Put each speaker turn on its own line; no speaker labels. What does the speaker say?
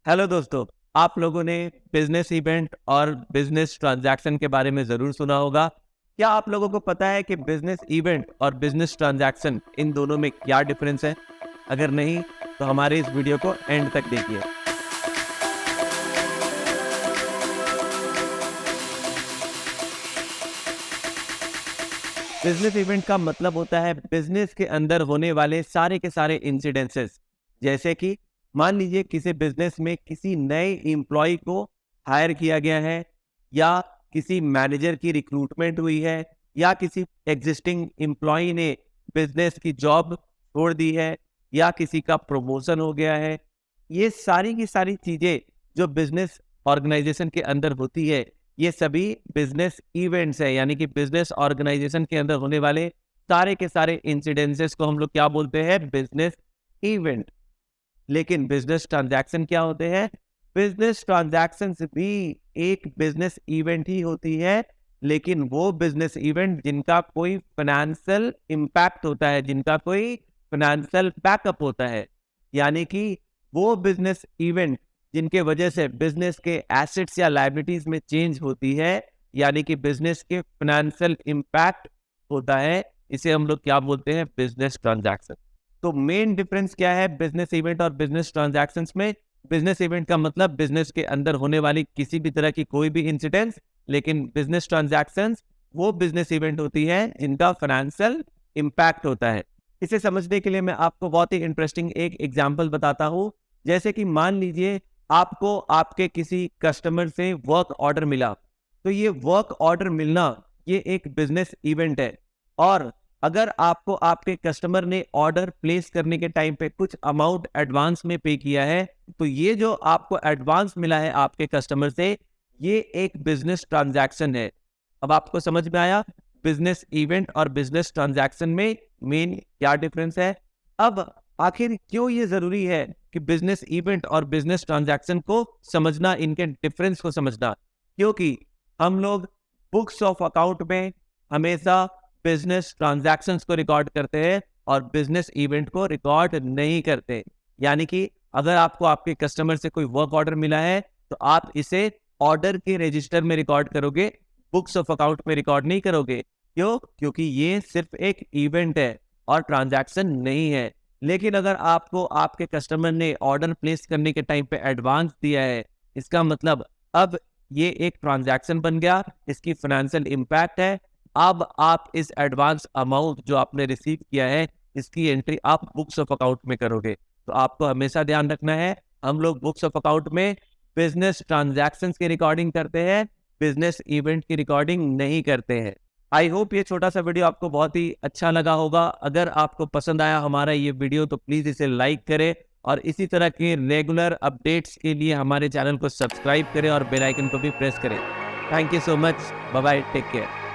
Hello दोस्तों, आप लोगों ने बिजनेस इवेंट और बिजनेस ट्रांजैक्शन के बारे में ज़रूर सुना होगा। क्या आप लोगों को पता है कि बिजनेस इवेंट और बिजनेस ट्रांजैक्शन इन दोनों में क्या डिफरेंस है? अगर नहीं, तो हमारे इस वीडियो को एंड तक देखिए। बिजनेस इवेंट का मतलब होता है बिजनेस के अंदर होने वाले सारे के सारे इंसिडेंसेस। जैसे कि मान लीजिए किसी बिजनेस में किसी नए एम्प्लॉय को हायर किया गया है, या किसी मैनेजर की रिक्रूटमेंट हुई है, या किसी एग्जिस्टिंग एम्प्लॉय ने बिजनेस की जॉब छोड़ दी है, या किसी का प्रमोशन हो गया है। ये सारी की सारी चीजें जो बिजनेस ऑर्गेनाइजेशन के अंदर होती है, ये सभी बिजनेस इवेंट्स है। यानी कि बिजनेस ऑर्गेनाइजेशन के अंदर होने वाले सारे के सारे इंसिडेंसेस को हम लोग क्या बोलते हैं? Business event. लेकिन बिजनेस ट्रांजैक्शन क्या होते हैं? बिजनेस ट्रांजैक्शन भी एक बिजनेस इवेंट ही होती है, लेकिन वो बिजनेस इवेंट जिनका कोई फाइनेंशियल इम्पैक्ट होता है, जिनका कोई फाइनेंशियल बैकअप होता है। यानी कि वो बिजनेस इवेंट जिनके वजह से बिजनेस के एसेट्स या लायबिलिटीज में चेंज होती है, यानी कि बिजनेस के फाइनेंशियल इम्पैक्ट होता है, इसे हम लोग क्या बोलते हैं? Business transaction. तो मेन डिफरेंस क्या है बिजनेस इवेंट और बिजनेस ट्रांजैक्शंस में? बिजनेस इवेंट का मतलब बिजनेस के अंदर होने वाली किसी भी तरह की कोई भी इंसिडेंस, लेकिन बिजनेस ट्रांजैक्शंस वो बिजनेस इवेंट होती है जिनका फाइनेंशियल इम्पैक्ट होता है। इसे समझने के लिए मैं आपको बहुत ही इंटरेस्टिंग एक एग्जांपल बताता हूँ। जैसे कि मान लीजिए आपको आपके किसी कस्टमर से वर्क ऑर्डर मिला, तो ये वर्क ऑर्डर मिलना ये एक बिजनेस इवेंट है। और अगर आपको आपके कस्टमर ने ऑर्डर प्लेस करने के टाइम पे कुछ अमाउंट एडवांस में पे किया है, तो ये जो आपको एडवांस मिला है आपके कस्टमर से, ये एक बिजनेस ट्रांजैक्शन है। अब आपको समझ में आया बिजनेस इवेंट और बिजनेस ट्रांजैक्शन में मेन क्या डिफरेंस है? अब आखिर क्यों ये जरूरी है कि बिजनेस इवेंट और बिजनेस ट्रांजैक्शन को समझना, इनके डिफरेंस को समझना? क्योंकि हम लोग बुक्स ऑफ अकाउंट में हमेशा बिजनेस ट्रांजैक्शंस को रिकॉर्ड करते हैं और बिजनेस इवेंट को रिकॉर्ड नहीं करते। यानी कि अगर आपको आपके कस्टमर से कोई वर्क ऑर्डर मिला है, तो आप इसे ऑर्डर के रजिस्टर में रिकॉर्ड करोगे, बुक्स ऑफ अकाउंट में रिकॉर्ड नहीं करोगे। क्यों? क्योंकि ये सिर्फ एक इवेंट है और ट्रांजैक्शन नहीं है। लेकिन अगर आपको आपके कस्टमर ने ऑर्डर प्लेस करने के टाइम पे एडवांस दिया है, इसका मतलब अब ये एक ट्रांजैक्शन बन गया, इसकी फाइनेंशियल इम्पैक्ट है। अब आप इस एडवांस अमाउंट जो आपने रिसीव किया है, इसकी एंट्री आप बुक्स ऑफ अकाउंट में करोगे। तो आपको हमेशा ध्यान रखना है, हम लोग बुक्स ऑफ अकाउंट में बिजनेस ट्रांजैक्शंस की रिकॉर्डिंग करते हैं, बिजनेस इवेंट की रिकॉर्डिंग नहीं करते हैं। आई होप ये छोटा सा वीडियो आपको बहुत ही अच्छा लगा होगा। अगर आपको पसंद आया हमारा ये वीडियो, तो प्लीज इसे लाइक करें और इसी तरह के रेगुलर अपडेट्स के लिए हमारे चैनल को सब्सक्राइब करें और बेल आइकन को भी प्रेस करें। Thank you so much. Bye bye, take care.